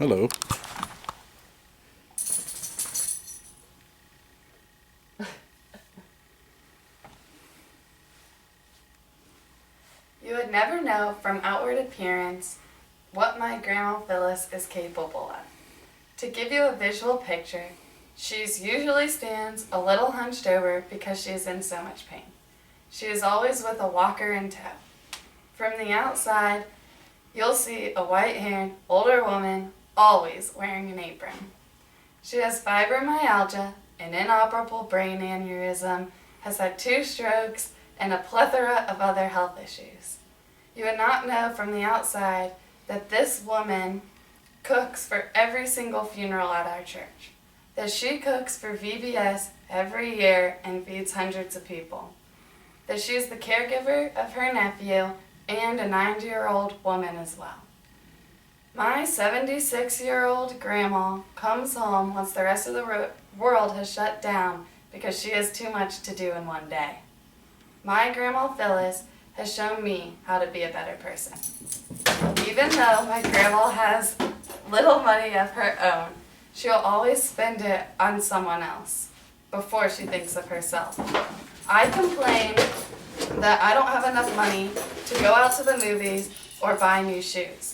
Hello. You would never know from outward appearance what my Grandma Phyllis is capable of. To give you a visual picture, she's usually stands a little hunched over because she is in so much pain. She is always with a walker in tow. From the outside, you'll see a white-haired, older woman always wearing an apron. She has fibromyalgia, an inoperable brain aneurysm, has had 2 strokes, and a plethora of other health issues. You would not know from the outside that this woman cooks for every single funeral at our church, that she cooks for VBS every year and feeds hundreds of people, that she is the caregiver of her nephew and a 90-year-old woman as well. My 76-year-old grandma comes home once the rest of the world has shut down because she has too much to do in one day. My Grandma Phyllis has shown me how to be a better person. Even though my grandma has little money of her own, she'll always spend it on someone else before she thinks of herself. I complain that I don't have enough money to go out to the movies or buy new shoes.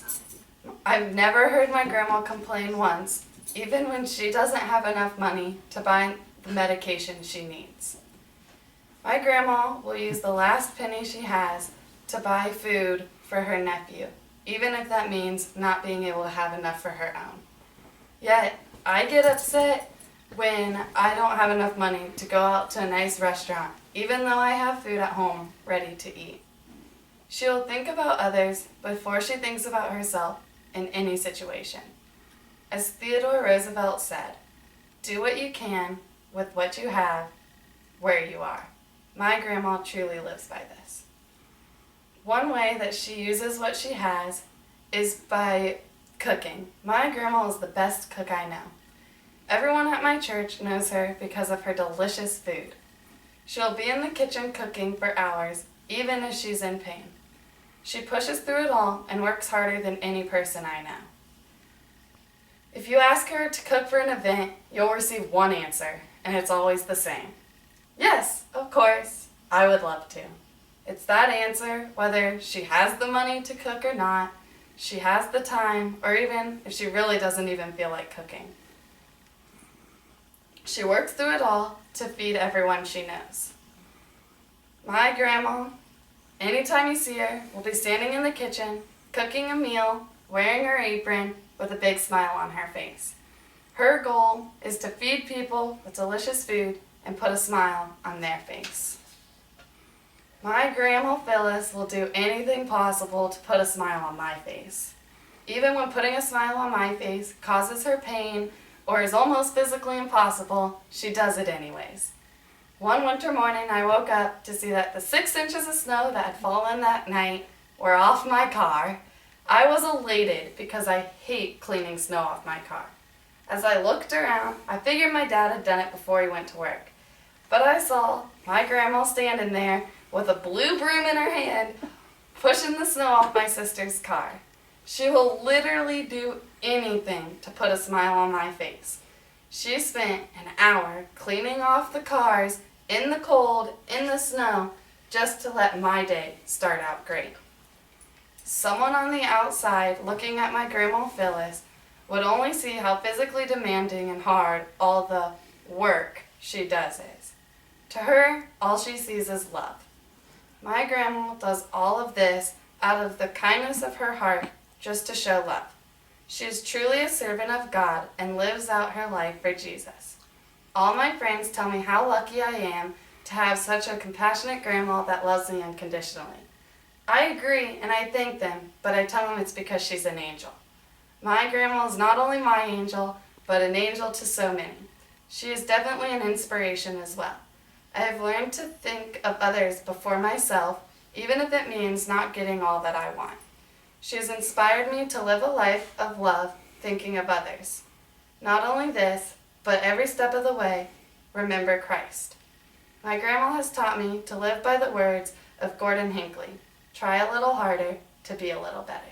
I've never heard my grandma complain once, even when she doesn't have enough money to buy the medication she needs. My grandma will use the last penny she has to buy food for her nephew, even if that means not being able to have enough for her own. Yet, I get upset when I don't have enough money to go out to a nice restaurant, even though I have food at home ready to eat. She'll think about others before she thinks about herself in any situation. As Theodore Roosevelt said, do what you can with what you have where you are. My grandma truly lives by this. One way that she uses what she has is by cooking. My grandma is the best cook I know. Everyone at my church knows her because of her delicious food. She'll be in the kitchen cooking for hours, even if she's in pain. She pushes through it all and works harder than any person I know. If you ask her to cook for an event, you'll receive one answer, and it's always the same. Yes, of course, I would love to. It's that answer, whether she has the money to cook or not, she has the time, or even if she really doesn't even feel like cooking. She works through it all to feed everyone she knows. My grandma, anytime you see her, will be standing in the kitchen, cooking a meal, wearing her apron, with a big smile on her face. Her goal is to feed people with delicious food and put a smile on their face. My Grandma Phyllis will do anything possible to put a smile on my face. Even when putting a smile on my face causes her pain or is almost physically impossible, she does it anyways. One winter morning, I woke up to see that the 6 inches of snow that had fallen that night were off my car. I was elated because I hate cleaning snow off my car. As I looked around, I figured my dad had done it before he went to work. But I saw my grandma standing there with a blue broom in her hand, pushing the snow off my sister's car. She will literally do anything to put a smile on my face. She spent an hour cleaning off the cars in the cold, in the snow, just to let my day start out great. Someone on the outside looking at my Grandma Phyllis would only see how physically demanding and hard all the work she does is. To her, all she sees is love. My grandma does all of this out of the kindness of her heart just to show love. She is truly a servant of God and lives out her life for Jesus. All my friends tell me how lucky I am to have such a compassionate grandma that loves me unconditionally. I agree and I thank them, but I tell them it's because she's an angel. My grandma is not only my angel, but an angel to so many. She is definitely an inspiration as well. I have learned to think of others before myself, even if it means not getting all that I want. She has inspired me to live a life of love, thinking of others. Not only this, but every step of the way, remember Christ. My grandma has taught me to live by the words of Gordon Hinckley, try a little harder to be a little better.